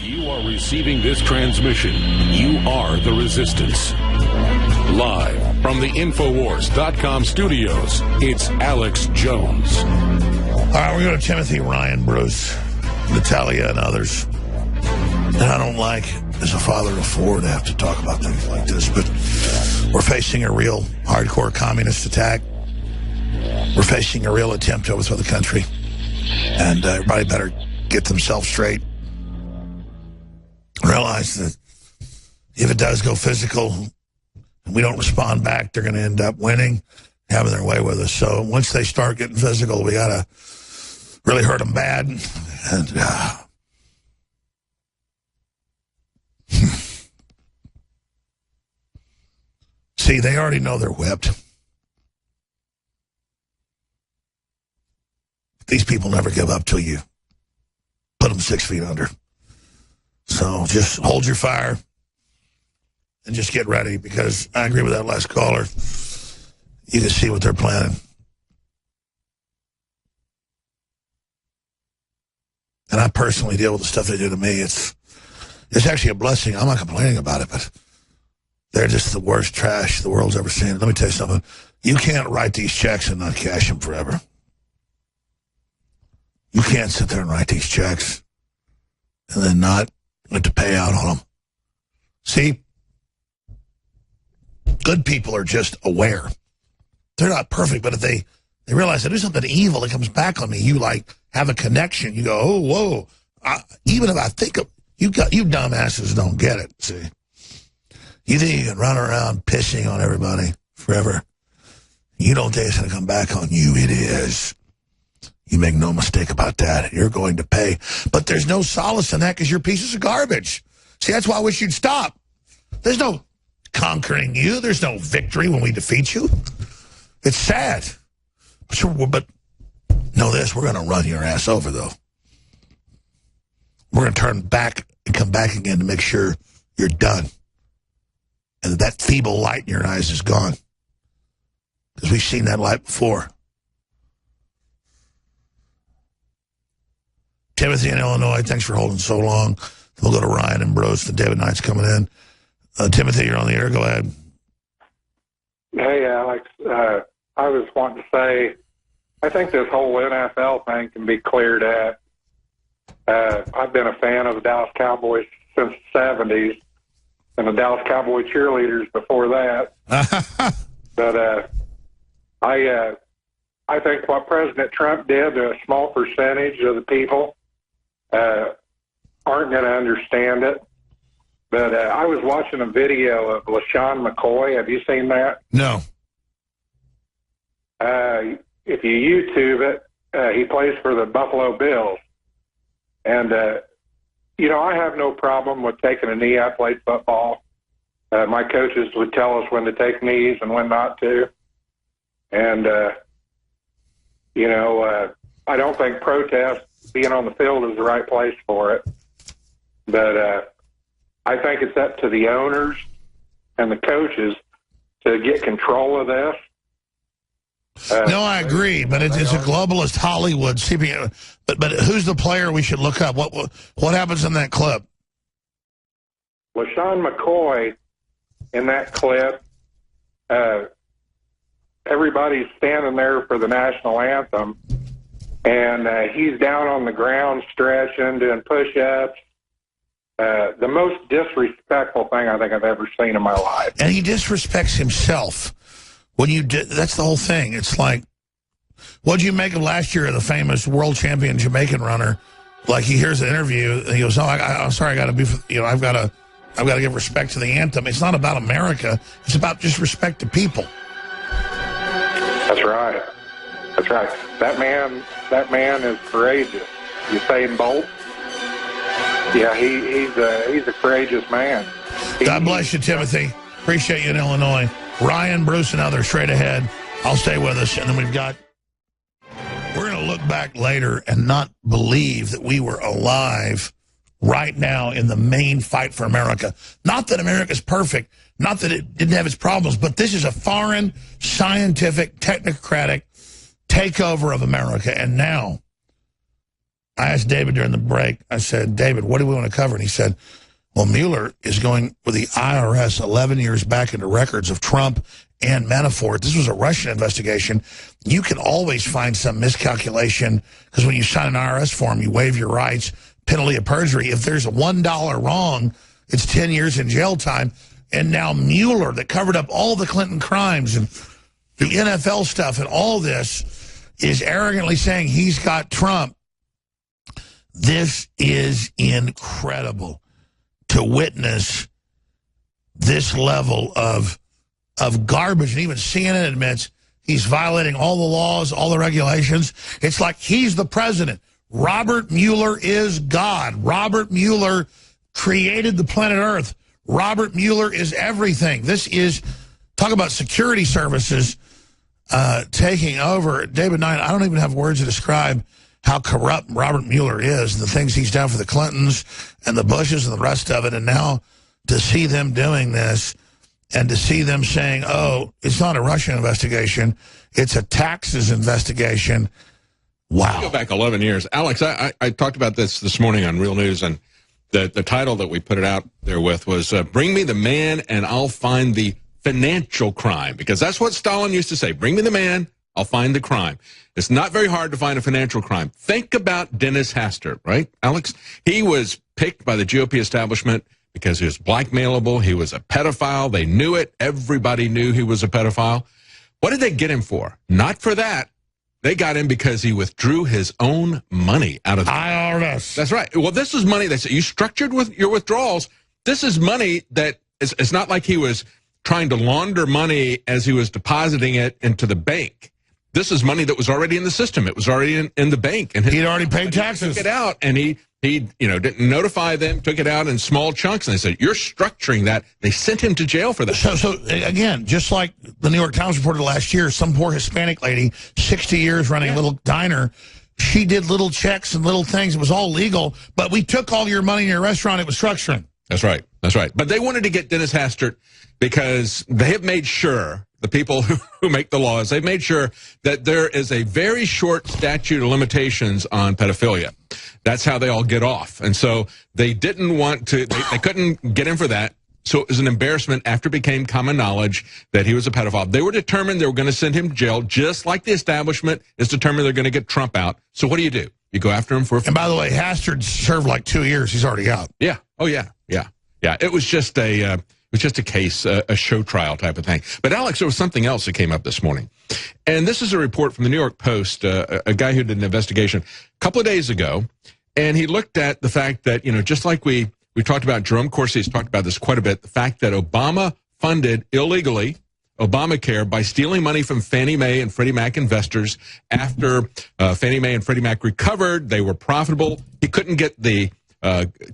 You are receiving this transmission. You are the Resistance. Live from the Infowars.com studios, it's Alex Jones. All right, we're going to Timothy, Ryan, Bruce, Natalia, and others. And I don't like, as a father of four, to have to talk about things like this, but we're facing a real hardcore communist attack. We're facing a real attempt to overthrow the country. And everybody better get themselves straight. Realize that if it does go physical and we don't respond back, they're going to end up winning, having their way with us. So once they start getting physical, we got to really hurt them bad. And see, they already know they're whipped. These people never give up till you put them 6 feet under. So just hold your fire and just get ready, because I agree with that last caller. You can see what they're planning. And I personally deal with the stuff they do to me. It's actually a blessing. I'm not complaining about it, but they're just the worst trash the world's ever seen. Let me tell you something. You can't write these checks and not cash them forever. You can't sit there and write these checks and then not get to pay out on them. See, good people are just aware. They're not perfect, but if they realize they do something evil, it comes back on me. You like have a connection. You go, oh, whoa. Even if I think of you dumbasses don't get it. See, you think you can run around pissing on everybody forever. You don't think it's going to come back on you. It is. You make no mistake about that. You're going to pay. But there's no solace in that because you're pieces of garbage. See, that's why I wish you'd stop. There's no conquering you. There's no victory when we defeat you. It's sad. But know this, we're going to run your ass over, though. We're going to turn back and come back again to make sure you're done. And that feeble light in your eyes is gone. Because we've seen that light before. Timothy in Illinois, thanks for holding so long. We'll go to Ryan and Bruce. And David Knight's coming in. Timothy, you're on the air. Go ahead. Hey, Alex. I was wanting to say, I think this whole NFL thing can be cleared up. I've been a fan of the Dallas Cowboys since the 70s, and the Dallas Cowboy cheerleaders before that. But I think what President Trump did to a small percentage of the people aren't going to understand it. But I was watching a video of LaShawn McCoy. Have you seen that? No. If you YouTube it, he plays for the Buffalo Bills. And, I have no problem with taking a knee. I played football. My coaches would tell us when to take knees and when not to. And, I don't think protest, being on the field, is the right place for it. But I think it's up to the owners and the coaches to get control of this. No, I agree, but it's a globalist Hollywood. But who's the player we should look up? What happens in that clip? LaShawn McCoy, in that clip, everybody's standing there for the national anthem, and he's down on the ground stretching, doing push-ups. The most disrespectful thing I think I've ever seen in my life. And he disrespects himself. That's the whole thing. It's like, what'd you make of last year, the famous world champion Jamaican runner? Like, he hears an interview and he goes, "Oh, I'm sorry, I got to be, I've got to give respect to the anthem." It's not about America. It's about just respect to people. That's right. That's right. That man is courageous. Usain Bolt. Yeah, he's a courageous man. God bless you, Timothy. Appreciate you in Illinois. Ryan, Bruce, and others straight ahead. I'll stay with us. And then we're going to look back later and not believe that we were alive right now in the main fight for America. Not that America's perfect, not that it didn't have its problems, but this is a foreign, scientific, technocratic takeover of America. And now I asked David during the break, I said, David, what do we want to cover? And he said, well, Mueller is going with the IRS 11 years back into records of Trump and Manafort. This was a Russian investigation. You can always find some miscalculation because when you sign an IRS form, you waive your rights, penalty of perjury. If there's a $1 wrong, it's 10 years in jail time. And now Mueller, that covered up all the Clinton crimes and the NFL stuff and all this, is arrogantly saying he's got Trump. This is incredible to witness this level of garbage. And even CNN admits he's violating all the laws, all the regulations. It's like he's the president. Robert Mueller is God. Robert Mueller created the planet Earth. Robert Mueller is everything. This is, talk about security services taking over. David Knight, I don't even have words to describe how corrupt Robert Mueller is, the things he's done for the Clintons and the Bushes and the rest of it. And now to see them doing this and to see them saying, oh, it's not a Russian investigation, it's a taxes investigation. Wow. Go back 11 years. Alex, I talked about this morning on Real News, and the title that we put it out there with was Bring Me the Man and I'll Find the Financial Crime, because that's what Stalin used to say. Bring me the man, I'll find the crime. It's not very hard to find a financial crime. Think about Dennis Hastert, right, Alex? He was picked by the GOP establishment because he was blackmailable. He was a pedophile. They knew it. Everybody knew he was a pedophile. What did they get him for? Not for that. They got him because he withdrew his own money out of the IRS. That's right. Well, this is money that you structured with your withdrawals. This is money that it's not like he was trying to launder money as he was depositing it into the bank. This is money that was already in the system. It was already in the bank, and he'd already paid taxes. Took it out, and he didn't notify them. Took it out in small chunks, and they said, "You're structuring that." They sent him to jail for that. So again, just like the New York Times reported last year, some poor Hispanic lady, 60 years running a little diner, she did little checks and little things. It was all legal, but we took all your money in your restaurant. It was structuring. That's right. That's right. But they wanted to get Dennis Hastert because they have made sure, the people who make the laws, they've made sure that there is a very short statute of limitations on pedophilia. That's how they all get off. And so they didn't want to, they couldn't get him for that. So it was an embarrassment after it became common knowledge that he was a pedophile. They were determined they were going to send him to jail, just like the establishment is determined they're going to get Trump out. So what do? You go after him for... And by the way, Hastert served like 2 years. He's already out. Yeah. Oh, yeah. Yeah. Yeah. It was just a case, a show trial type of thing. But, Alex, there was something else that came up this morning. And this is a report from the New York Post, a guy who did an investigation a couple of days ago. And he looked at the fact that, just like we talked about, Jerome Corsi's talked about this quite a bit, the fact that Obama funded illegally Obamacare by stealing money from Fannie Mae and Freddie Mac investors. After Fannie Mae and Freddie Mac recovered, they were profitable. He couldn't get the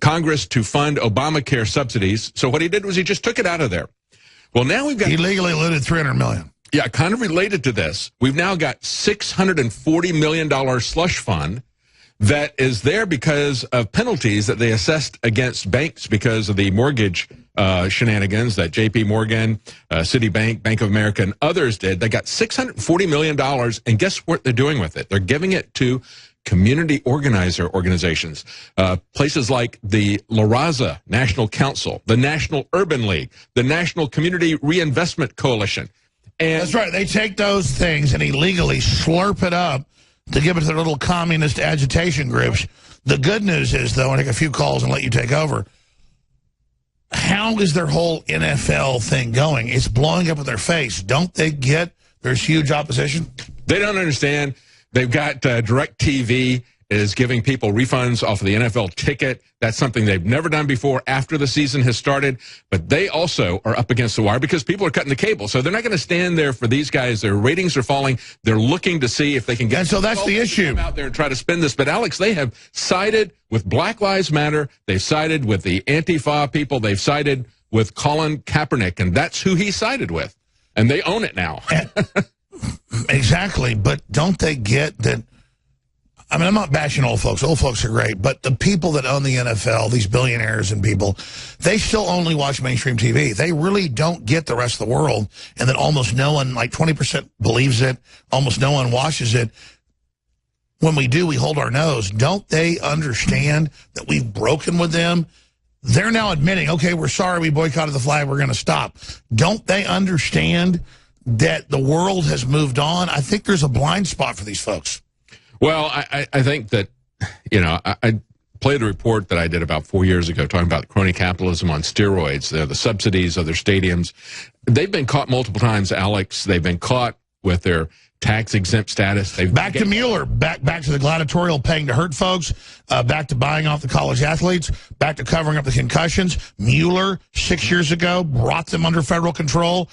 Congress to fund Obamacare subsidies. So what he did was he just took it out of there. Well, now we've got... He legally looted $300 million. Yeah, kind of related to this. We've now got $640 million slush fund that is there because of penalties that they assessed against banks because of the mortgage shenanigans that J.P. Morgan, Citibank, Bank of America, and others did. They got $640 million, and guess what they're doing with it? They're giving it to community organizations, places like the La Raza National Council, the National Urban League, the National Community Reinvestment Coalition. And that's right. They take those things and illegally slurp it up to give it to their little communist agitation groups. The good news is, though, I'll take a few calls and let you take over. How is their whole NFL thing going? It's blowing up in their face. Don't they get there's huge opposition? They don't understand. They've got DirecTV is giving people refunds off of the NFL ticket. That's something they've never done before after the season has started. But they also are up against the wire because people are cutting the cable. So they're not going to stand there for these guys. Their ratings are falling. They're looking to see if they can get... And so that's the issue. ...out there and try to spin this. But, Alex, they have sided with Black Lives Matter. They've sided with the Antifa people. They've sided with Colin Kaepernick. And that's who he sided with. And they own it now. Exactly. But don't they get that... I mean, I'm not bashing old folks. Old folks are great. But the people that own the NFL, these billionaires and people, they still only watch mainstream TV. They really don't get the rest of the world. And that almost no one, like 20% believes it. Almost no one watches it. when we do, we hold our nose. Don't they understand that we've broken with them? They're now admitting, okay, we're sorry we boycotted the flag, we're going to stop. Don't they understand that the world has moved on? I think there's a blind spot for these folks. Well, I think that, you know, I played a report that I did about 4 years ago talking about crony capitalism on steroids. They're the subsidies of their stadiums. They've been caught multiple times, Alex. They've been caught with their tax-exempt status. Back to Mueller, back to the gladiatorial paying to hurt folks, back to buying off the college athletes, back to covering up the concussions. Mueller, 6 years ago, brought them under federal control,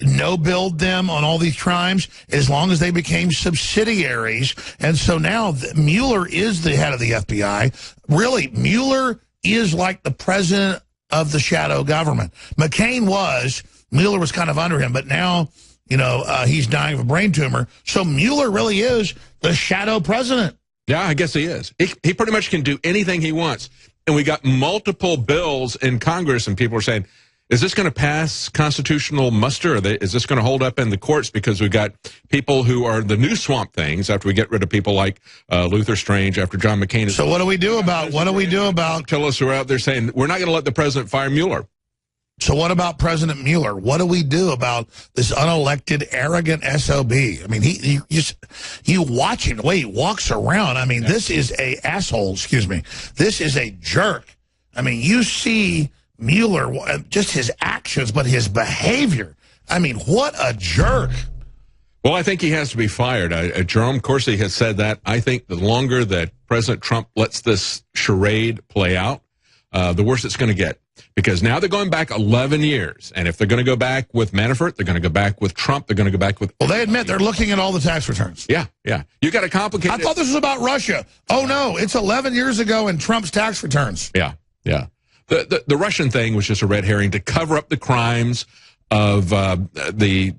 no-billed them on all these crimes as long as they became subsidiaries. And so now Mueller is the head of the FBI. Really, Mueller is like the president of the shadow government. McCain was, Mueller was kind of under him, but now, you know, he's dying of a brain tumor. So Mueller really is the shadow president. Yeah, I guess he is. He pretty much can do anything he wants. And we got multiple bills in Congress, and people are saying, is this going to pass constitutional muster? Is this going to hold up in the courts? Because we got people who are the new Swamp Things after we get rid of people like Luther Strange, after John McCain. So what do we do about, Tillis, who are out there saying, we're not going to let the president fire Mueller. So what about President Mueller? What do we do about this unelected, arrogant SOB? I mean, you watch him, the way he walks around. I mean, this is a asshole, excuse me. This is a jerk. I mean, you see Mueller, just his actions, but his behavior. I mean, what a jerk. Well, I think he has to be fired. Jerome Corsi has said that. I think the longer that President Trump lets this charade play out, the worse it's going to get. Because now they're going back 11 years. And if they're going to go back with Manafort, they're going to go back with Trump, they're going to go back with... Well, they admit they're looking at all the tax returns. Yeah. You got to complicate I thought this was about Russia. Oh, no, it's 11 years ago in Trump's tax returns. Yeah. The Russian thing was just a red herring to cover up the crimes of the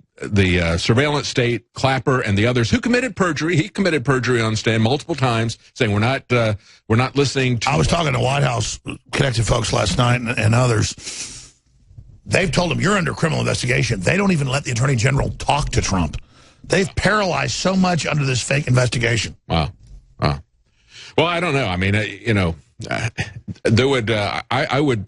surveillance state, Clapper, and the others who committed perjury. He committed perjury on stand multiple times, saying we're not listening to... I was talking to White House connected folks last night and others. They've told him, you're under criminal investigation. They don't even let the Attorney General talk to Trump. They've paralyzed so much under this fake investigation. Wow. Well, I don't know. I mean, there would, I would,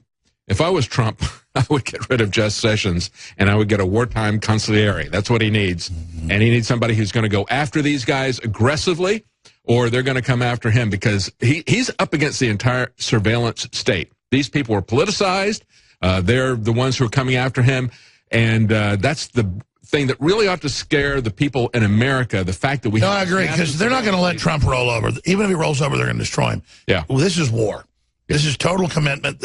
if I was Trump, I would get rid of Jeff Sessions and I would get a wartime consigliere. That's what he needs. And he needs somebody who's going to go after these guys aggressively, or they're going to come after him, because he's up against the entire surveillance state. These people are politicized. They're the ones who are coming after him. And that's the thing that really ought to scare the people in America, the fact that we... No, I agree, because they're not going to let Trump roll over. Even if he rolls over, they're going to destroy him. Yeah. Well, this is war. This is total commitment.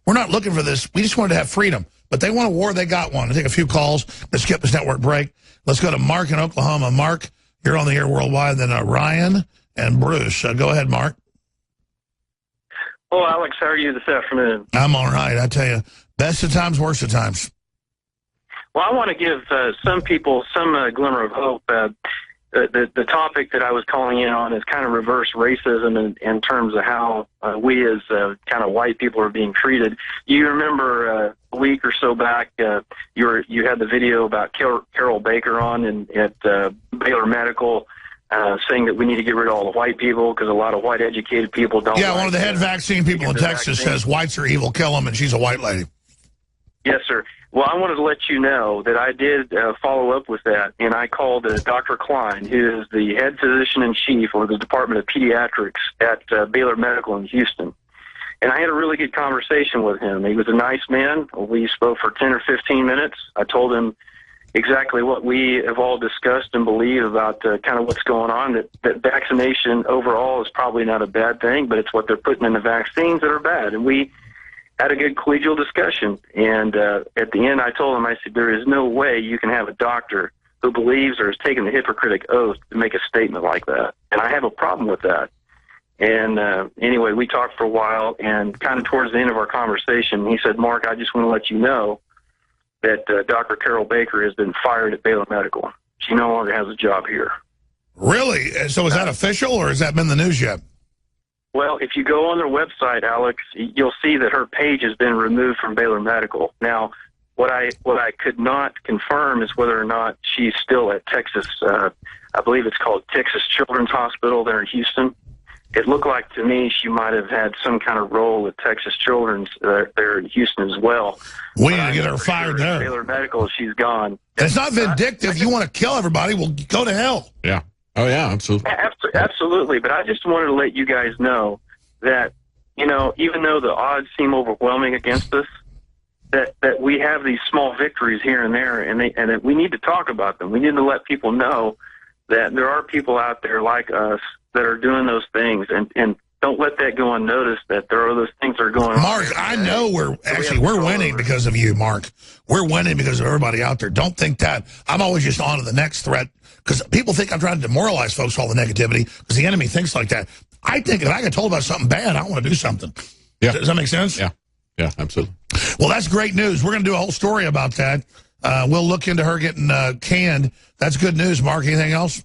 We're not looking for this. We just wanted to have freedom. But they want a war. They got one. I'll take a few calls. Let's skip this network break. Let's go to Mark in Oklahoma. Mark, you're on the air worldwide. Then Ryan and Bruce. Go ahead, Mark. Oh, Alex, how are you this afternoon? I'm all right. I tell you, best of times, worst of times. Well, I want to give some people some glimmer of hope. The topic that I was calling in on is kind of reverse racism in terms of how we as kind of white people are being treated. You remember a week or so back, you had the video about Carol Baker on at Baylor Medical, saying that we need to get rid of all the white people because a lot of white educated people don't. Yeah, one of the head vaccine people in Texas says whites are evil, kill them, and she's a white lady. Yes, sir. Well, I wanted to let you know that I did follow up with that, and I called Dr. Klein, who is the head physician-in-chief of the Department of Pediatrics at Baylor Medical in Houston. And I had a really good conversation with him. He was a nice man. We spoke for 10 or 15 minutes. I told him exactly what we have all discussed and believe about kind of what's going on, that vaccination overall is probably not a bad thing, but it's what they're putting in the vaccines that are bad. And we had a good collegial discussion. And at the end, I told him, I said, there is no way you can have a doctor who believes or has taken the Hippocratic Oath to make a statement like that. And I have a problem with that. And anyway, we talked for a while, and kind of towards the end of our conversation, he said, Mark, I just want to let you know that Dr. Carol Baker has been fired at Baylor Medical. She no longer has a job here. Really? So is that official, or has that been the news yet? Well, if you go on their website, Alex, you'll see that her page has been removed from Baylor Medical. Now, What I could not confirm is whether or not she's still at Texas. I believe it's called Texas Children's Hospital there in Houston. It looked like to me she might have had some kind of role at Texas Children's there in Houston as well. We need to get her fired there. Baylor Medical, she's gone. It's not vindictive. You want to kill everybody, well, go to hell. Yeah. Oh, yeah, absolutely. Absolutely. But I just wanted to let you guys know that, you know, even though the odds seem overwhelming against us, that we have these small victories here and there, and that we need to talk about them. We need to let people know that there are people out there like us that are doing those things, and don't let that go unnoticed, that there are those things that are going on. Mark, I know we're winning because of you, Mark. We're winning because of everybody out there. Don't think that. I'm always just on to the next threat, because people think I'm trying to demoralize folks with all the negativity, because the enemy thinks like that. I think if I get told about something bad, I want to do something. Yeah. Does that make sense? Yeah. Yeah, absolutely. Well, that's great news. We're going to do a whole story about that. We'll look into her getting canned. That's good news, Mark. Anything else?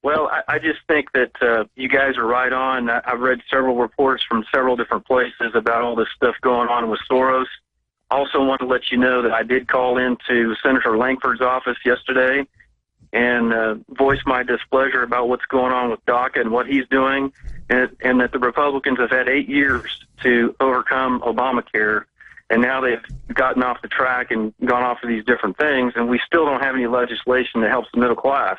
Well, I just think that you guys are right on. I've read several reports from several different places about all this stuff going on with Soros. Also want to let you know that I did call into Senator Langford's office yesterday and voice my displeasure about what's going on with DACA and what he's doing, and that the Republicans have had 8 years to overcome Obamacare, and now they've gotten off the track and gone off of these different things, and we still don't have any legislation that helps the middle class.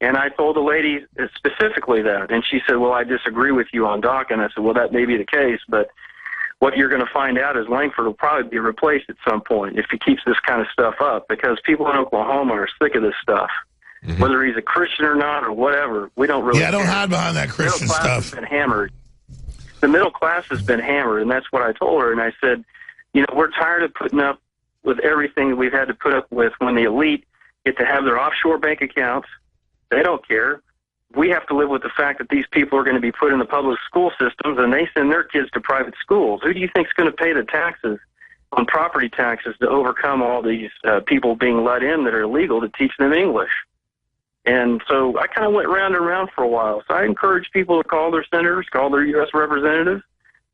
And I told the lady specifically that, and she said, well, I disagree with you on DACA. And I said, well, that may be the case, but what you're going to find out is Langford will probably be replaced at some point if he keeps this kind of stuff up, because people in Oklahoma are sick of this stuff. Mm-hmm. Whether he's a Christian or not or whatever, we don't really care. Don't hide behind that Christian stuff. The middle class has been hammered. The middle class has been hammered, and that's what I told her. And I said, you know, we're tired of putting up with everything that we've had to put up with when the elite get to have their offshore bank accounts. They don't care. We have to live with the fact that these people are going to be put in the public school systems, and they send their kids to private schools. Who do you think is going to pay the taxes on property taxes to overcome all these people being let in that are illegal to teach them English? And so I kind of went round and round for a while. So I encourage people to call their senators, call their U.S. representatives,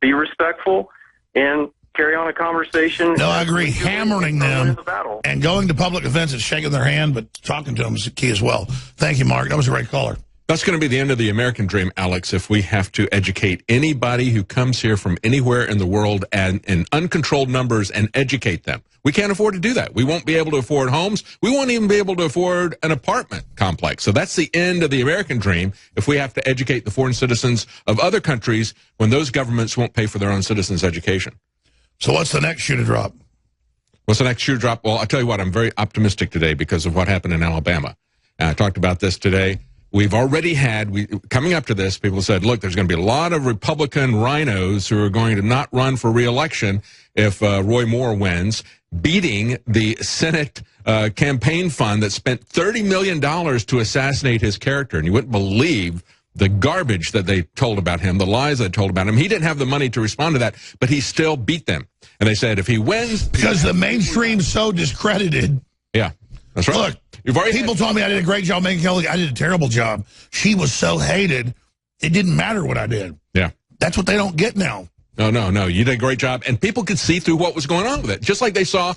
be respectful, and carry on a conversation. No, I agree. Hammering them and going to public events and shaking their hand, but talking to them is the key as well. Thank you, Mark. That was a great caller. That's going to be the end of the American dream, Alex, if we have to educate anybody who comes here from anywhere in the world and in uncontrolled numbers and educate them. We can't afford to do that. We won't be able to afford homes. We won't even be able to afford an apartment complex. So that's the end of the American dream if we have to educate the foreign citizens of other countries when those governments won't pay for their own citizens' education. So what's the next shoe to drop? What's the next shoe to drop? Well, I'll tell you what, I'm very optimistic today because of what happened in Alabama. And I talked about this today. We've already had, coming up to this, people said, look, there's going to be a lot of Republican rhinos who are going to not run for re-election if Roy Moore wins, beating the Senate campaign fund that spent $30 million to assassinate his character. And you wouldn't believe the garbage that they told about him, the lies they told about him. He didn't have the money to respond to that, but he still beat them. And they said if he wins... Because the mainstream's so discredited. Yeah, that's right. Look, people told me I did a great job making Kelly. I did a terrible job. She was so hated, it didn't matter what I did. Yeah. That's what they don't get now. No. You did a great job. And people could see through what was going on with it. Just like they saw...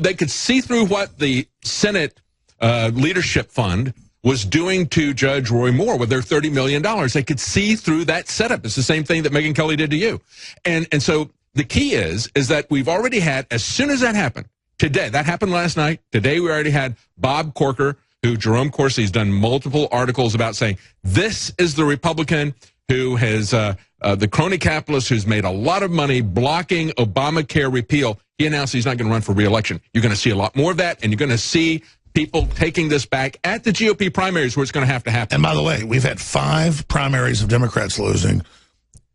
they could see through what the Senate Leadership Fund was doing to Judge Roy Moore with their $30 million. They could see through that setup. It's the same thing that Megyn Kelly did to you. And so the key is that we've already had, as soon as that happened, today, that happened last night. Today we already had Bob Corker, who Jerome Corsi's done multiple articles about saying, this is the Republican who has, the crony capitalist who's made a lot of money blocking Obamacare repeal. He announced he's not going to run for re-election. You're going to see a lot more of that, and you're going to see people taking this back at the GOP primaries where it's going to have to happen. And by the way, we've had 5 primaries of Democrats losing,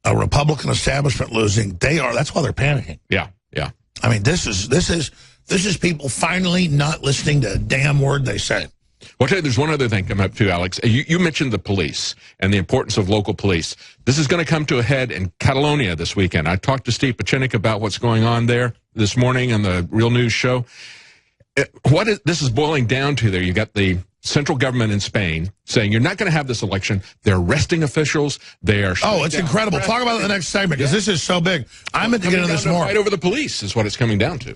a Republican establishment losing. That's why they're panicking. Yeah. I mean, this is people finally not listening to a damn word they say. Well, I'll tell you, there's one other thing coming up too, Alex. You mentioned the police and the importance of local police. This is going to come to a head in Catalonia this weekend. I talked to Steve Pachinik about what's going on there this morning on the Real News show. This is boiling down to there, you got the central government in Spain saying you're not going to have this election. They're arresting officials. They are. Oh, it's incredible. Talk about it in the next segment because this is so big. I meant to get into this more. Fight over the police is what it's coming down to.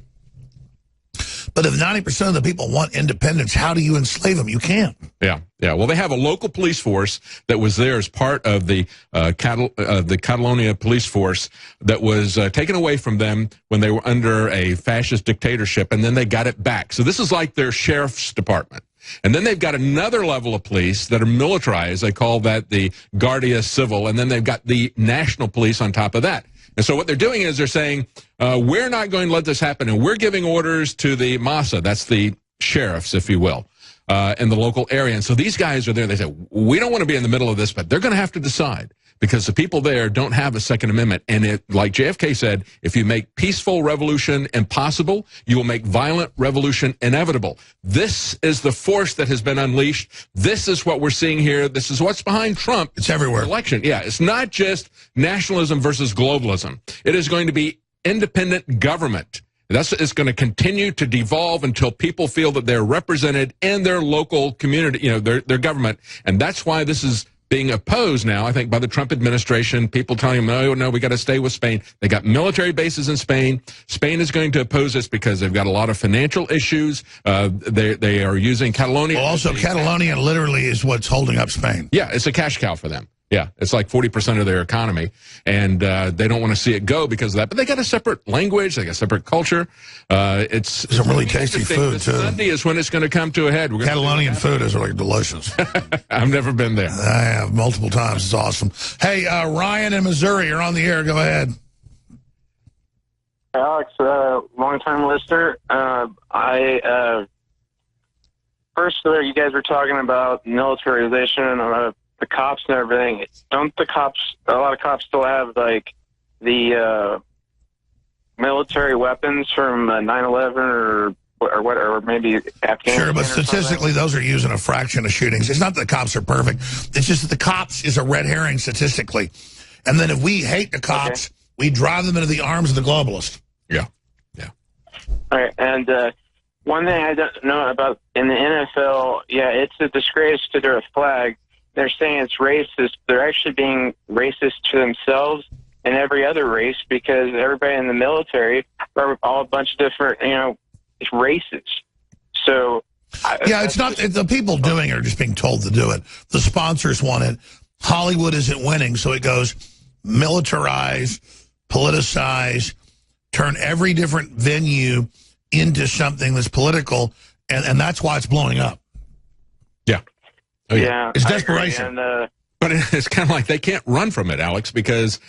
But if 90% of the people want independence, how do you enslave them? You can't. Yeah. Well, they have a local police force that was there as part of the Catalonia police force that was taken away from them when they were under a fascist dictatorship, and then they got it back. So this is like their sheriff's department. And then they've got another level of police that are militarized. They call that the Guardia Civil. And then they've got the national police on top of that. And so what they're doing is they're saying, we're not going to let this happen. And we're giving orders to the Massa. That's the sheriffs, if you will, in the local area. And so these guys are there. They say, we don't want to be in the middle of this, but they're going to have to decide. Because the people there don't have a Second Amendment. And it, like JFK said, if you make peaceful revolution impossible, you will make violent revolution inevitable. This is the force that has been unleashed. This is what we're seeing here. This is what's behind Trump. It's everywhere. Election. Yeah, it's not just nationalism versus globalism. It is going to be independent government. It's going to continue to devolve until people feel that they're represented in their local community, their government. And that's why this is being opposed now, I think, by the Trump administration. People telling them, no, we got to stay with Spain. They got military bases in Spain. Spain is going to oppose this because they've got a lot of financial issues. They are using Catalonia. Well, also, Catalonia literally is what's holding up Spain. Yeah, it's a cash cow for them. Yeah, it's like 40% of their economy, and they don't want to see it go because of that. But they got a separate language, they got a separate culture. It's some really tasty food, this too. Sunday is when it's going to come to a head. Catalonian food is like delicious. I've never been there. I have multiple times. It's awesome. Hey, Ryan in Missouri, you're on the air. Go ahead. Alex, long-time listener. First, you guys were talking about militarization and the cops and everything. Don't a lot of cops still have, like, the military weapons from 9/11 or maybe Afghanistan? Sure, but statistically, those are used in a fraction of shootings. It's not that the cops are perfect. It's just that the cops is a red herring statistically. And then if we hate the cops, we drive them into the arms of the globalists. Yeah. All right, and one thing I don't know about in the NFL, it's a disgrace to their flag. They're saying it's racist. They're actually being racist to themselves and every other race because everybody in the military are all a bunch of different, races. So, it's not the people doing it are just being told to do it. The sponsors want it. Hollywood isn't winning, so it goes militarize, politicize, turn every different venue into something that's political, and that's why it's blowing up. Yeah. Oh, yeah, it's desperation. But it's kind of like they can't run from it, Alex, because,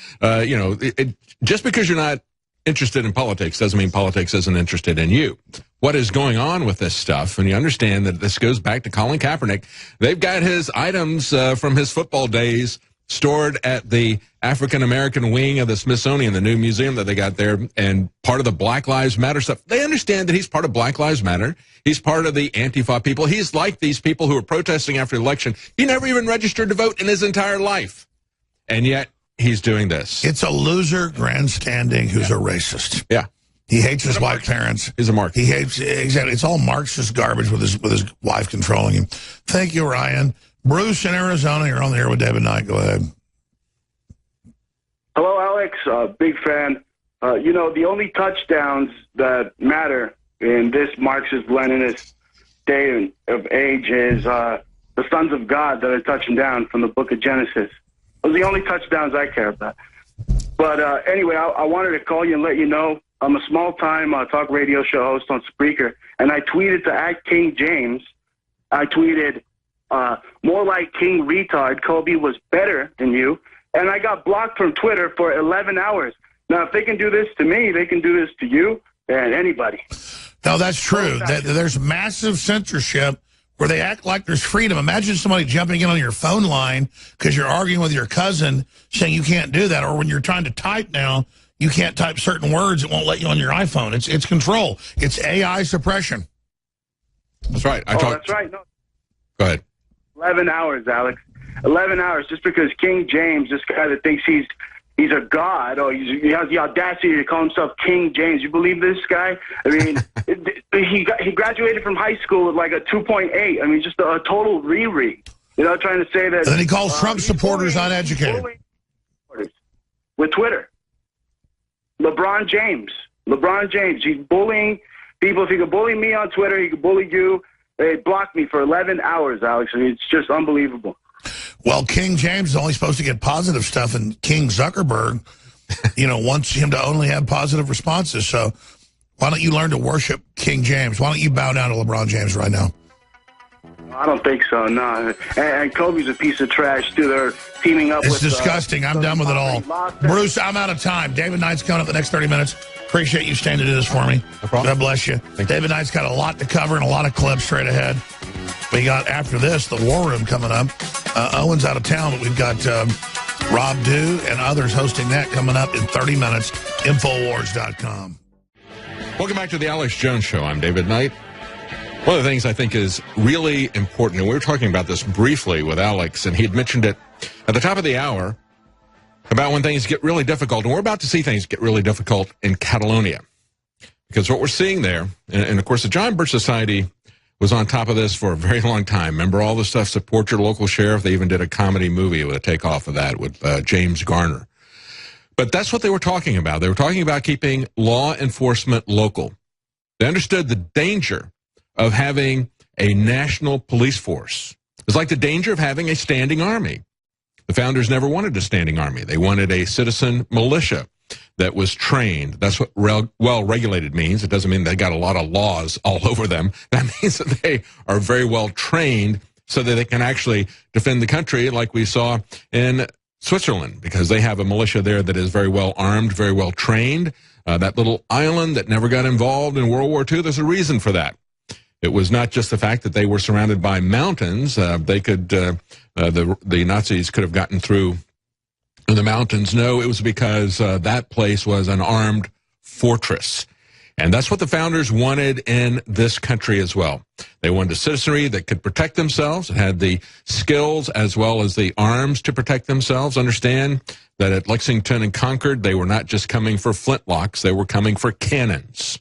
just because you're not interested in politics doesn't mean politics isn't interested in you. What is going on with this stuff, and you understand that this goes back to Colin Kaepernick, they've got his items from his football days stored at the African-American wing of the Smithsonian, the new museum that they got there, and part of the Black Lives Matter stuff. They understand that he's part of Black Lives Matter. He's part of the Antifa people. He's like these people who are protesting after the election. He never even registered to vote in his entire life. And yet, he's doing this. It's a loser grandstanding who's a racist. Yeah. He hates his white parents. He's a Marxist. He hates, exactly. It's all Marxist garbage with his wife controlling him. Thank you, Ryan. Bruce in Arizona, you're on the air with David Knight. Go ahead. Hello, Alex. Big fan. The only touchdowns that matter in this Marxist-Leninist day of age is the sons of God that are touching down from the book of Genesis. Those are the only touchdowns I care about. But anyway, I wanted to call you and let you know I'm a small-time talk radio show host on Spreaker, and I tweeted to @King James. I tweeted, more like King Retard, Kobe was better than you. And I got blocked from Twitter for 11 hours. Now, if they can do this to me, they can do this to you and anybody. No, that's true. There's massive censorship where they act like there's freedom. Imagine somebody jumping in on your phone line because you're arguing with your cousin saying you can't do that. Or when you're trying to type now, you can't type certain words. It won't let you on your iPhone. It's control. It's AI suppression. That's right. That's right. No. Go ahead. 11 hours, Alex. 11 hours just because King James, this guy that thinks he's a god, or he has the audacity to call himself King James. You believe this guy? I mean, he graduated from high school with like a 2.8. I mean, just a total reread. Trying to say that. And then he calls Trump supporters uneducated. With Twitter. LeBron James. He's bullying People, if he could bully me on Twitter, he could bully you. They blocked me for 11 hours, Alex. I mean, it's just unbelievable. Well, King James is only supposed to get positive stuff, and King Zuckerberg, wants him to only have positive responses. So why don't you learn to worship King James? Why don't you bow down to LeBron James right now? I don't think so, no. And Kobe's a piece of trash, too. They're teaming up with... It's disgusting. I'm done with it all. Bruce, I'm out of time. David Knight's coming up the next 30 minutes. Appreciate you staying to do this for me. No problem. God bless you. David Knight's got a lot to cover and a lot of clips straight ahead. We got, after this, the War Room coming up. Owen's out of town, but we've got Rob Dew and others hosting that coming up in 30 minutes. Infowars.com. Welcome back to the Alex Jones Show. I'm David Knight. One of the things I think is really important, and we were talking about this briefly with Alex, and he had mentioned it at the top of the hour, about when things get really difficult. And we're about to see things get really difficult in Catalonia. Because what we're seeing there, and of course the John Birch Society was on top of this for a very long time. Remember all the stuff, support your local sheriff? They even did a comedy movie with a takeoff of that with James Garner. But that's what they were talking about. They were talking about keeping law enforcement local. They understood the danger of having a national police force. It's like the danger of having a standing army. The founders never wanted a standing army. They wanted a citizen militia that was trained. That's what well-regulated means. It doesn't mean they got a lot of laws all over them. That means that they are very well trained so that they can actually defend the country like we saw in Switzerland, because they have a militia there that is very well armed, very well trained. That little island that never got involved in World War II, there's a reason for that. It was not just the fact that they were surrounded by mountains. They could, the Nazis could have gotten through in the mountains. No, it was because that place was an armed fortress. And that's what the founders wanted in this country as well. They wanted a citizenry that could protect themselves, had the skills as well as the arms to protect themselves. Understand that at Lexington and Concord, they were not just coming for flintlocks, they were coming for cannons.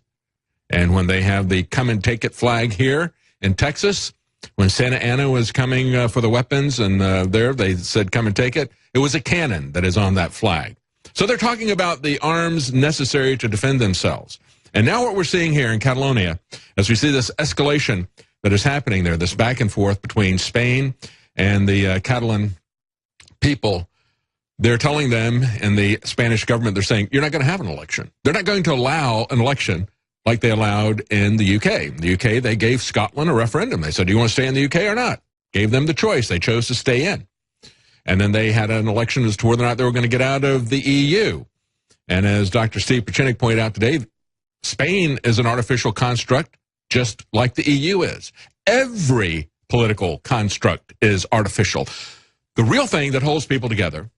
And when they have the come and take it flag here in Texas, when Santa Ana was coming for the weapons and there they said come and take it, it was a cannon that is on that flag. So they're talking about the arms necessary to defend themselves. And now what we're seeing here in Catalonia, as we see this escalation that is happening there, this back and forth between Spain and the Catalan people, they're telling them and the Spanish government, they're saying, you're not going to have an election. They're not going to allow an election like they allowed in the UK. In the UK, they gave Scotland a referendum. They said, do you want to stay in the UK or not? Gave them the choice. They chose to stay in. And then they had an election as to whether or not they were going to get out of the EU. And as Dr. Steve Pachinik pointed out today, Spain is an artificial construct, just like the EU is. Every political construct is artificial. The real thing that holds people together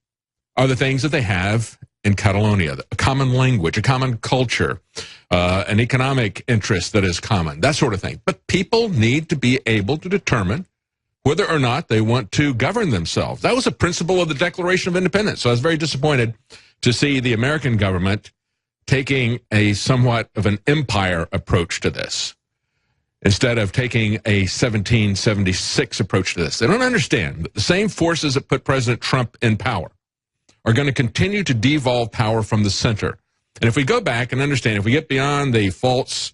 are the things that they have in Catalonia, a common language, a common culture, an economic interest that is common, that sort of thing. But people need to be able to determine whether or not they want to govern themselves. That was a principle of the Declaration of Independence. So I was very disappointed to see the American government taking a somewhat of an empire approach to this instead of taking a 1776 approach to this. They don't understand that the same forces that put President Trump in power are going to continue to devolve power from the center. And if we go back and understand, if we get beyond the false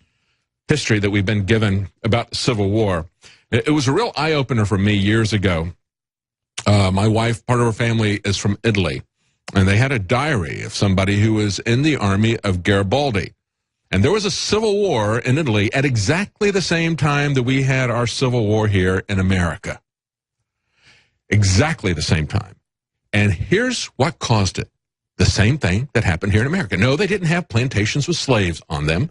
history that we've been given about the Civil War, it was a real eye-opener for me years ago. My wife, part of her family is from Italy, and they had a diary of somebody who was in the army of Garibaldi. And there was a civil war in Italy at exactly the same time that we had our civil war here in America. Exactly the same time. And here's what caused it. The same thing that happened here in America. No, they didn't have plantations with slaves on them.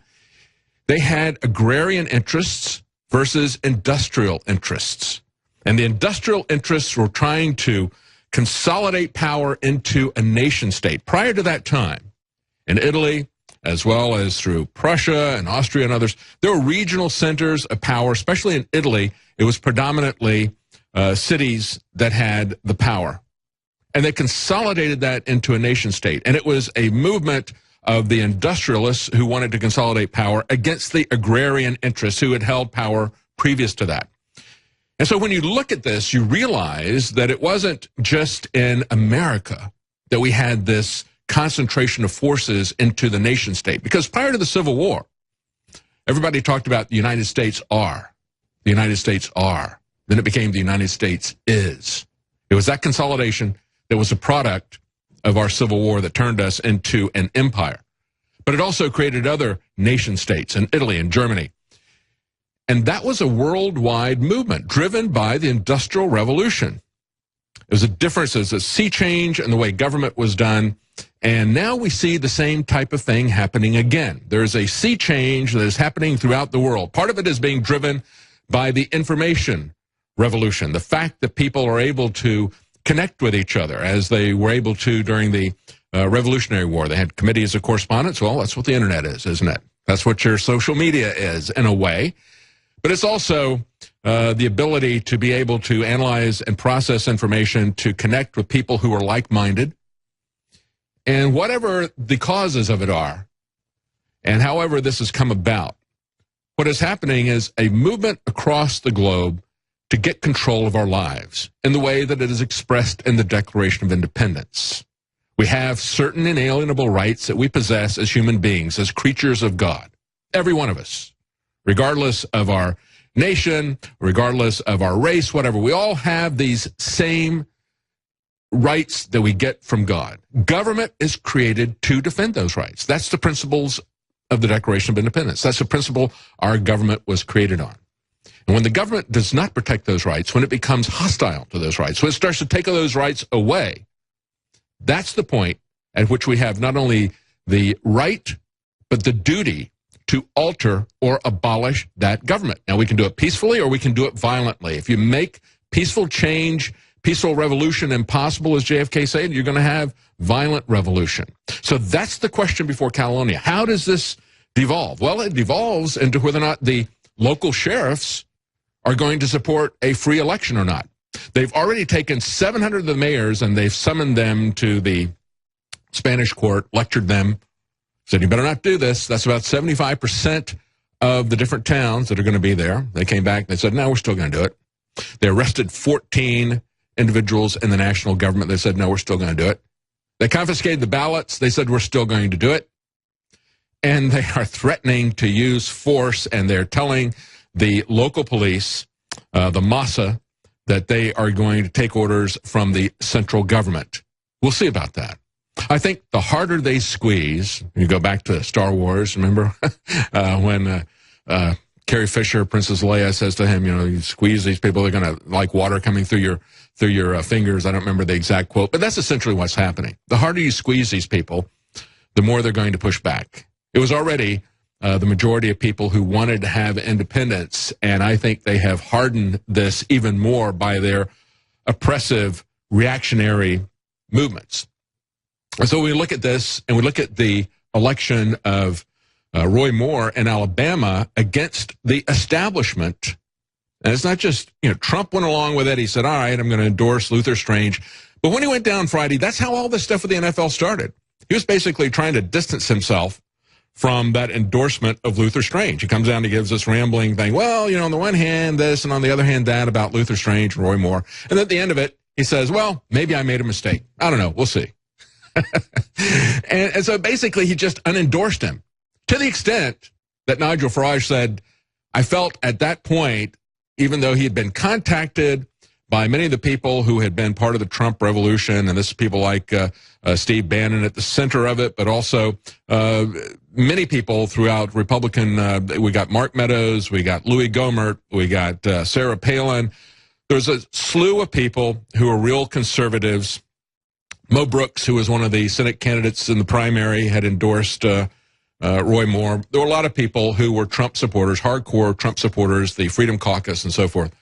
They had agrarian interests versus industrial interests. And the industrial interests were trying to consolidate power into a nation state. Prior to that time, in Italy, as well as through Prussia and Austria and others, there were regional centers of power, especially in Italy. It was predominantly cities that had the power. And they consolidated that into a nation state. And it was a movement of the industrialists who wanted to consolidate power against the agrarian interests who had held power previous to that. And so when you look at this, you realize that it wasn't just in America that we had this concentration of forces into the nation state. Because prior to the Civil War, Everybody talked about the United States are. The United States are. Then it became the United States is. It was that consolidation that was a product of our Civil War that turned us into an empire. But it also created other nation states in Italy and Germany. And that was a worldwide movement driven by the Industrial Revolution. It was a difference, it was a sea change in the way government was done. And now we see the same type of thing happening again. There's a sea change that is happening throughout the world. Part of it is being driven by the information revolution, the fact that people are able to connect with each other as they were able to during the Revolutionary War. They had committees of correspondence. Well, that's what the internet is, isn't it? That's what your social media is, in a way. But it's also the ability to be able to analyze and process information, to connect with people who are like-minded. And whatever the causes of it are, and however this has come about, what is happening is a movement across the globe to get control of our lives in the way that it is expressed in the Declaration of Independence. We have certain inalienable rights that we possess as human beings, as creatures of God. Every one of us, regardless of our nation, regardless of our race, whatever, we all have these same rights that we get from God. Government is created to defend those rights. That's the principles of the Declaration of Independence. That's the principle our government was created on. And when the government does not protect those rights, when it becomes hostile to those rights, when it starts to take those rights away, that's the point at which we have not only the right, but the duty to alter or abolish that government. Now, we can do it peacefully or we can do it violently. If you make peaceful change, peaceful revolution impossible, as JFK said, you're going to have violent revolution. So that's the question before Catalonia. How does this devolve? Well, it devolves into whether or not the local sheriffs are going to support a free election or not. They've already taken 700 of the mayors and they've summoned them to the Spanish court, lectured them, said, you better not do this. That's about 75% of the different towns that are going to be there. They came back, they said, no, we're still going to do it. They arrested 14 individuals in the national government. They said, no, we're still going to do it. They confiscated the ballots. They said, we're still going to do it. And they are threatening to use force, and they're telling the local police, the Massa, that they are going to take orders from the central government. We'll see about that. I think the harder they squeeze, you go back to Star Wars, remember, when Carrie Fisher, Princess Leia, says to him, you know, you squeeze these people, they're going to, like water coming through your fingers. I don't remember the exact quote, but that's essentially what's happening. The harder you squeeze these people, the more they're going to push back. It was already the majority of people who wanted to have independence, and I think they have hardened this even more by their oppressive, reactionary movements. And so we look at this, and we look at the election of Roy Moore in Alabama against the establishment. And it's not just, you know, Trump went along with it. He said, all right, I'm going to endorse Luther Strange. But when he went down Friday, that's how all this stuff with the NFL started. He was basically trying to distance himself from that endorsement of Luther Strange. He comes down and gives this rambling thing. Well, you know, on the one hand, this, and on the other hand, that about Luther Strange and Roy Moore. And at the end of it, he says, well, maybe I made a mistake. I don't know. We'll see. and so basically, he just unendorsed him to the extent that Nigel Farage said, I felt at that point, even though he had been contacted by many of the people who had been part of the Trump revolution, and this is people like Steve Bannon at the center of it, but also many people throughout Republican, we got Mark Meadows, we got Louis Gohmert, we got Sarah Palin. There's a slew of people who are real conservatives. Mo Brooks, who was one of the Senate candidates in the primary, had endorsed Roy Moore. There were a lot of people who were Trump supporters, hardcore Trump supporters, the Freedom Caucus and so forth.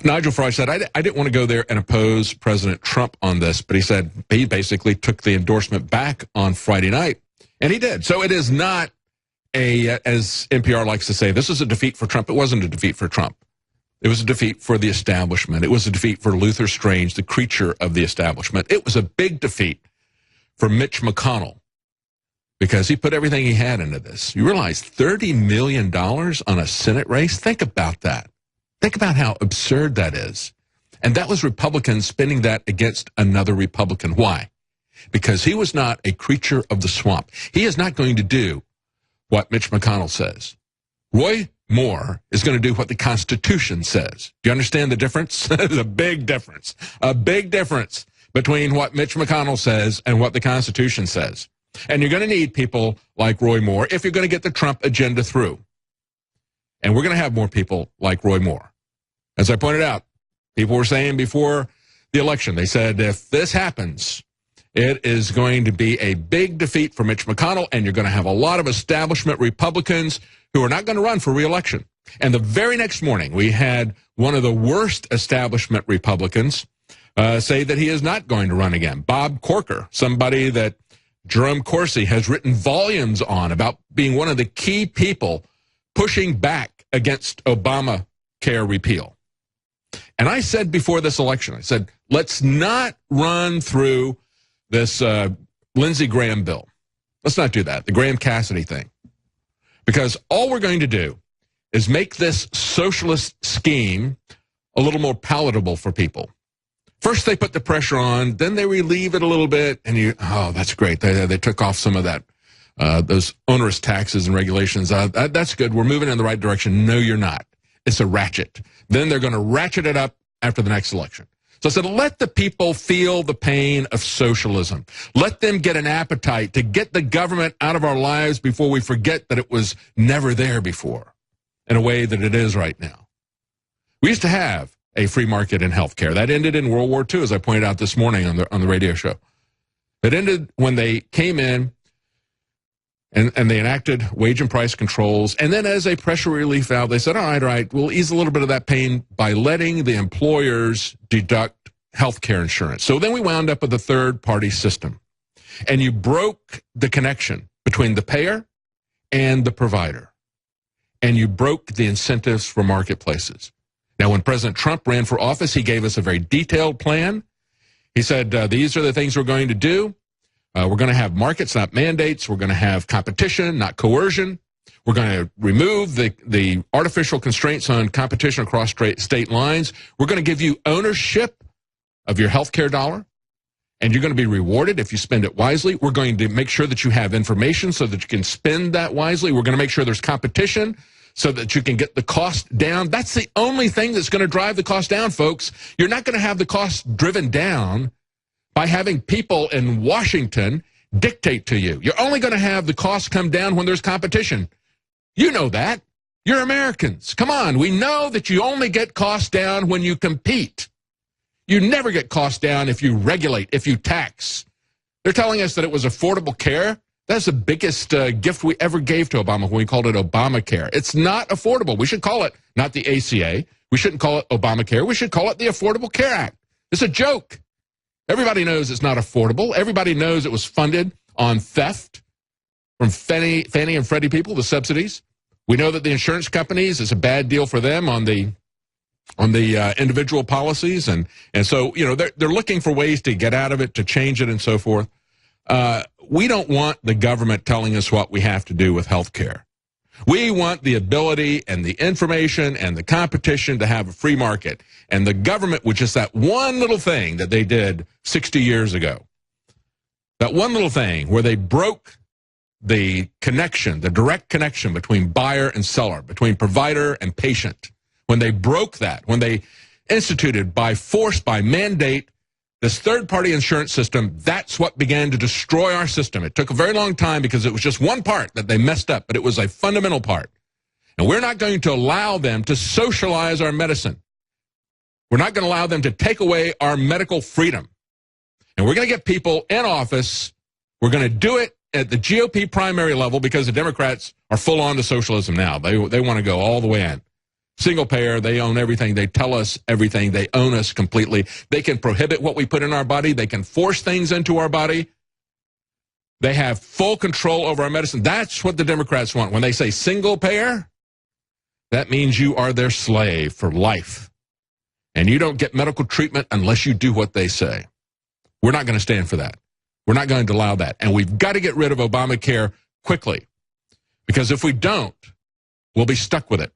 Nigel Farage said, I didn't want to go there and oppose President Trump on this, but he said he basically took the endorsement back on Friday night, and he did. So it is not as NPR likes to say, this is a defeat for Trump. It wasn't a defeat for Trump. It was a defeat for the establishment. It was a defeat for Luther Strange, the creature of the establishment. It was a big defeat for Mitch McConnell because he put everything he had into this. You realize $30 million on a Senate race? Think about that. Think about how absurd that is. And that was Republicans spending that against another Republican. Why? Because he was not a creature of the swamp. He is not going to do what Mitch McConnell says. Roy Moore is going to do what the Constitution says. Do you understand the difference? There's a big difference. A big difference between what Mitch McConnell says and what the Constitution says. And you're going to need people like Roy Moore if you're going to get the Trump agenda through. And we're going to have more people like Roy Moore. As I pointed out, people were saying before the election, they said if this happens, it is going to be a big defeat for Mitch McConnell, and you're going to have a lot of establishment Republicans who are not going to run for re-election. And the very next morning, we had one of the worst establishment Republicans say that he is not going to run again. Bob Corker, somebody that Jerome Corsi has written volumes on about being one of the key people pushing back against Obamacare repeal. And I said before this election, I said, let's not run through this Lindsey Graham bill. Let's not do that, the Graham Cassidy thing. Because all we're going to do is make this socialist scheme a little more palatable for people. First, they put the pressure on, then they relieve it a little bit, and that's great. They took off some of that, those onerous taxes and regulations. That's good. We're moving in the right direction. No, you're not. It's a ratchet. Then they're going to ratchet it up after the next election. So I said, let the people feel the pain of socialism. Let them get an appetite to get the government out of our lives before we forget that it was never there before in a way that it is right now. We used to have a free market in healthcare. That ended in World War II, as I pointed out this morning on the radio show. It ended when they came in and they enacted wage and price controls. And then as a pressure relief valve, they said, all right, we'll ease a little bit of that pain by letting the employers deduct healthcare insurance. So then we wound up with a third-party system. And you broke the connection between the payer and the provider. And you broke the incentives for marketplaces. Now, when President Trump ran for office, he gave us a very detailed plan. He said, these are the things we're going to do. We're going to have markets, not mandates. We're going to have competition, not coercion. We're going to remove the artificial constraints on competition across state lines. We're going to give you ownership of your health care dollar, and you're going to be rewarded if you spend it wisely. We're going to make sure that you have information so that you can spend that wisely. We're going to make sure there's competition so that you can get the cost down. That's the only thing that's going to drive the cost down, folks. You're not going to have the cost driven down by having people in Washington dictate to you. You're only going to have the costs come down when there's competition. You know that. You're Americans. Come on. We know that you only get costs down when you compete. You never get costs down if you regulate, if you tax. They're telling us that it was affordable care. That's the biggest gift we ever gave to Obama when we called it Obamacare. It's not affordable. We should call it not the ACA. We shouldn't call it Obamacare. We should call it the Affordable Care Act. It's a joke. Everybody knows it's not affordable. Everybody knows it was funded on theft from Fannie and Freddie people, the subsidies. We know that the insurance companies, it's a bad deal for them on the individual policies. And so, you know, they're looking for ways to get out of it, to change it and so forth. We don't want the government telling us what we have to do with health care. We want the ability and the information and the competition to have a free market. And the government, which is that one little thing that they did 60 years ago, that one little thing where they broke the connection, the direct connection between buyer and seller, between provider and patient. When they broke that, when they instituted by force, by mandate, this third-party insurance system, that's what began to destroy our system. It took a very long time because it was just one part that they messed up, but it was a fundamental part. And we're not going to allow them to socialize our medicine. We're not going to allow them to take away our medical freedom. And we're going to get people in office. We're going to do it at the GOP primary level because the Democrats are full on to socialism now. They want to go all the way in. Single payer, they own everything. They tell us everything. They own us completely. They can prohibit what we put in our body. They can force things into our body. They have full control over our medicine. That's what the Democrats want. When they say single payer, that means you are their slave for life. And you don't get medical treatment unless you do what they say. We're not going to stand for that. We're not going to allow that. And we've got to get rid of Obamacare quickly. Because if we don't, we'll be stuck with it.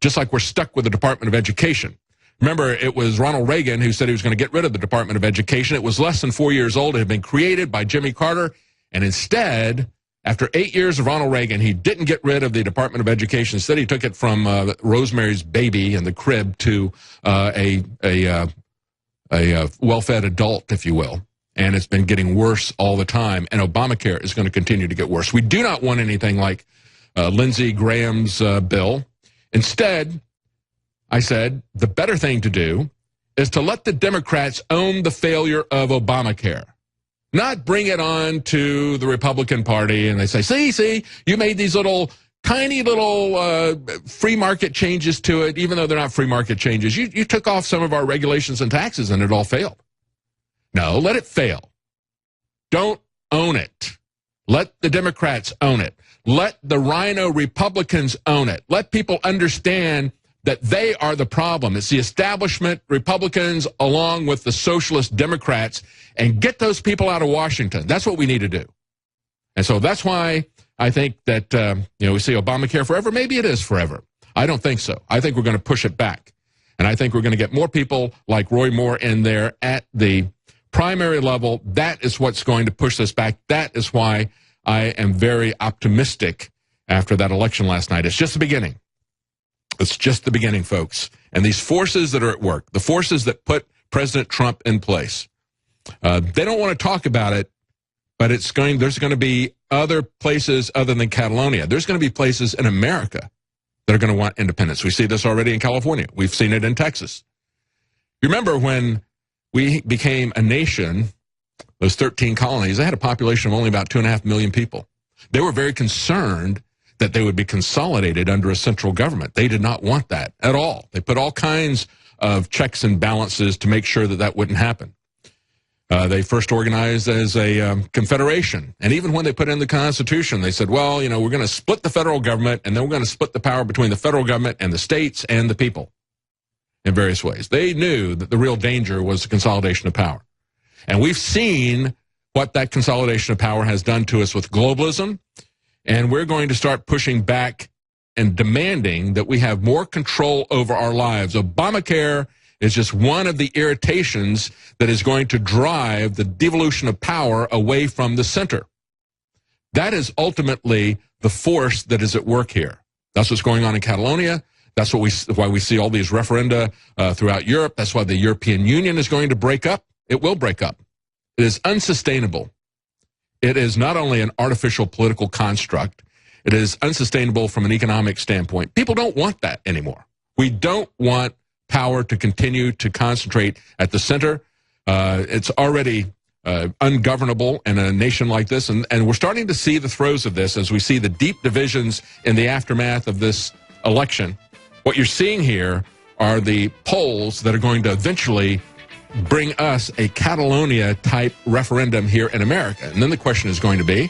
Just like we're stuck with the Department of Education. Remember, it was Ronald Reagan who said he was going to get rid of the Department of Education. It was less than 4 years old. It had been created by Jimmy Carter. And instead, After 8 years of Ronald Reagan, he didn't get rid of the Department of Education. Instead, he took it from Rosemary's Baby in the crib to a well-fed adult, if you will. And it's been getting worse all the time. And Obamacare is going to continue to get worse. We do not want anything like Lindsey Graham's bill. Instead, I said, the better thing to do is to let the Democrats own the failure of Obamacare. Not bring it on to the Republican Party and they say, see, you made these tiny little free market changes to it, even though they're not free market changes. You took off some of our regulations and taxes and it all failed. No, let it fail. Don't own it. Let the Democrats own it. Let the Rhino Republicans own it. Let people understand that they are the problem. It's the establishment Republicans along with the socialist Democrats, and get those people out of Washington. That's what we need to do. And so that's why I think that, we see Obamacare forever. Maybe it is forever. I don't think so. I think we're going to push it back. And I think we're going to get more people like Roy Moore in there at the primary level. That is what's going to push this back. That is why I am very optimistic after that election last night. It's just the beginning. It's just the beginning, folks. And these forces that are at work, the forces that put President Trump in place, they don't want to talk about it, but there's going to be other places other than Catalonia. There's going to be places in America that are going to want independence. We see this already in California. We've seen it in Texas. You remember when we became a nation, those 13 colonies, they had a population of only about 2.5 million people. They were very concerned that they would be consolidated under a central government. They did not want that at all. They put all kinds of checks and balances to make sure that that wouldn't happen. They first organized as a confederation. And even when they put in the Constitution, they said, well, we're going to split the federal government, and then we're going to split the power between the federal government and the states and the people in various ways. They knew that the real danger was the consolidation of power. And we've seen what that consolidation of power has done to us with globalism. And we're going to start pushing back and demanding that we have more control over our lives. Obamacare is just one of the irritations that is going to drive the devolution of power away from the center. That is ultimately the force that is at work here. That's what's going on in Catalonia. That's why we see all these referenda throughout Europe. That's why the European Union is going to break up. It will break up. It is unsustainable. It is not only an artificial political construct, it is unsustainable from an economic standpoint. People don't want that anymore. We don't want power to continue to concentrate at the center. It's already ungovernable in a nation like this, and we're starting to see the throes of this as we see the deep divisions in the aftermath of this election. What you're seeing here are the polls that are going to eventually bring us a Catalonia-type referendum here in America. And then the question is going to be,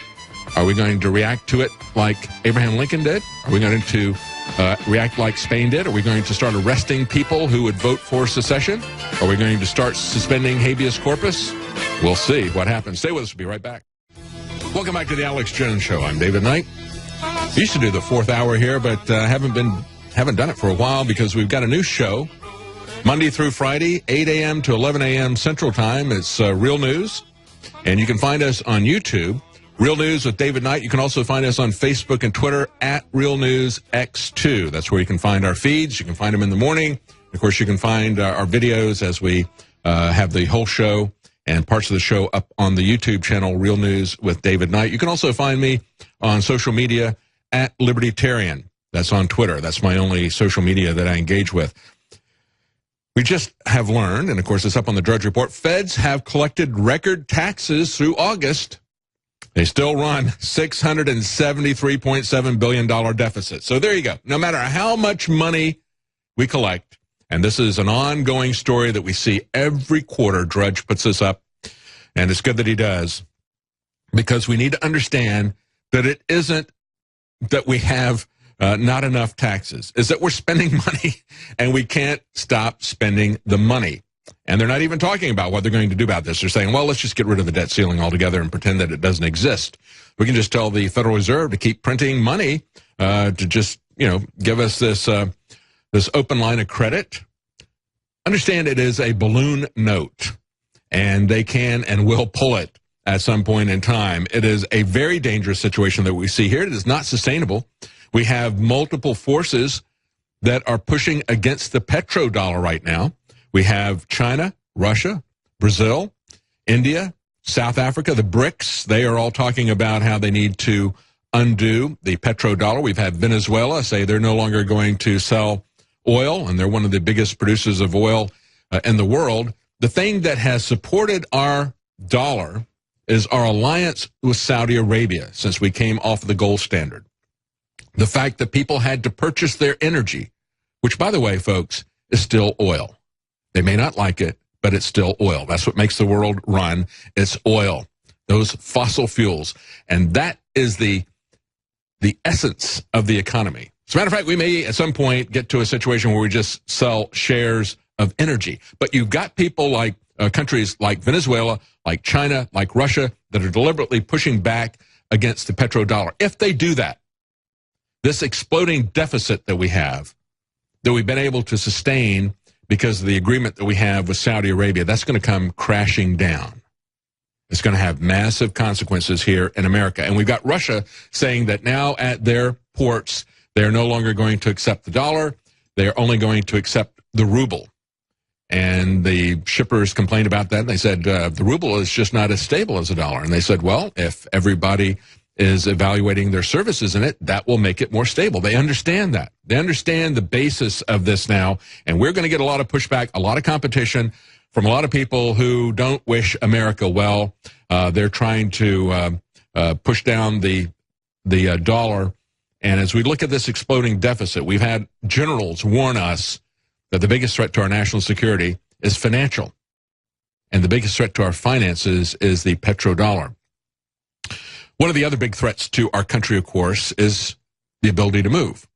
are we going to react to it like Abraham Lincoln did? Are we going to react like Spain did? Are we going to start arresting people who would vote for secession? Are we going to start suspending habeas corpus? We'll see what happens. Stay with us. We'll be right back. Welcome back to the Alex Jones Show. I'm David Knight. I used to do the fourth hour here, but haven't done it for a while because we've got a new show. Monday through Friday, 8 a.m. to 11 a.m. Central Time. It's Real News. And you can find us on YouTube, Real News with David Knight. You can also find us on Facebook and Twitter at Real News X2. That's where you can find our feeds. You can find them in the morning. Of course, you can find our videos as we have the whole show and parts of the show up on the YouTube channel, Real News with David Knight. You can also find me on social media at Libertarian. That's on Twitter. That's my only social media that I engage with. We just have learned, and of course it's up on the Drudge Report, feds have collected record taxes through August. They still run $673.7 billion deficit. So there you go. No matter how much money we collect, and this is an ongoing story that we see every quarter, Drudge puts this up, and it's good that he does, because we need to understand that it isn't that we have not enough taxes, is that we're spending money and we can't stop spending the money. And they're not even talking about what they're going to do about this. They're saying, well, let's just get rid of the debt ceiling altogether and pretend that it doesn't exist. We can just tell the Federal Reserve to keep printing money to just, give us this open line of credit. Understand it is a balloon note, and they can and will pull it. at some point in time. It is a very dangerous situation that we see here. It is not sustainable. We have multiple forces that are pushing against the petrodollar right now. We have China, Russia, Brazil, India, South Africa, the BRICS. They are all talking about how they need to undo the petrodollar. We've had Venezuela say they're no longer going to sell oil, and they're one of the biggest producers of oil in the world. The thing that has supported our dollar is our alliance with Saudi Arabia since we came off of the gold standard. The fact that people had to purchase their energy, which, by the way, folks, is still oil. They may not like it, but it's still oil. That's what makes the world run. It's oil, those fossil fuels. And that is the essence of the economy. As a matter of fact, we may at some point get to a situation where we just sell shares of energy. But you've got people like countries like Venezuela, like China, like Russia, that are deliberately pushing back against the petrodollar. If they do that, this exploding deficit that we have, that we've been able to sustain because of the agreement that we have with Saudi Arabia, that's going to come crashing down. It's going to have massive consequences here in America. And we've got Russia saying that now at their ports, they're no longer going to accept the dollar. They're only going to accept the ruble. And the shippers complained about that. And they said, the ruble is just not as stable as the dollar. And they said, well, if everybody is evaluating their services in it, that will make it more stable. They understand that. They understand the basis of this now. And we're going to get a lot of pushback, a lot of competition from a lot of people who don't wish America well. They're trying to push down the dollar. And as we look at this exploding deficit, we've had generals warn us that the biggest threat to our national security is financial. And the biggest threat to our finances is the petrodollar. One of the other big threats to our country, of course, is the ability to move.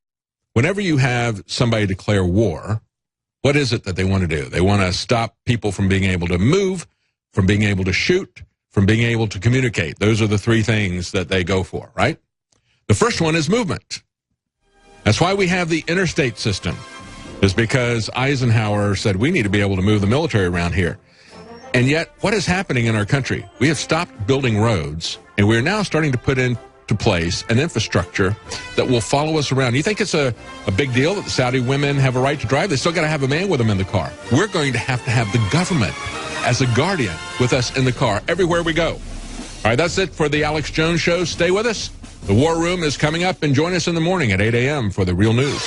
Whenever you have somebody declare war, what is it that they want to do? They want to stop people from being able to move, from being able to shoot, from being able to communicate. Those are the three things that they go for, right? The first one is movement. That's why we have the interstate system, is because Eisenhower said we need to be able to move the military around here. And yet, what is happening in our country? We have stopped building roads, and we're now starting to put into place an infrastructure that will follow us around. You think it's a big deal that the Saudi women have a right to drive? They still got to have a man with them in the car. We're going to have the government as a guardian with us in the car everywhere we go. All right, that's it for the Alex Jones Show. Stay with us. The War Room is coming up, and join us in the morning at 8 a.m. for the real news.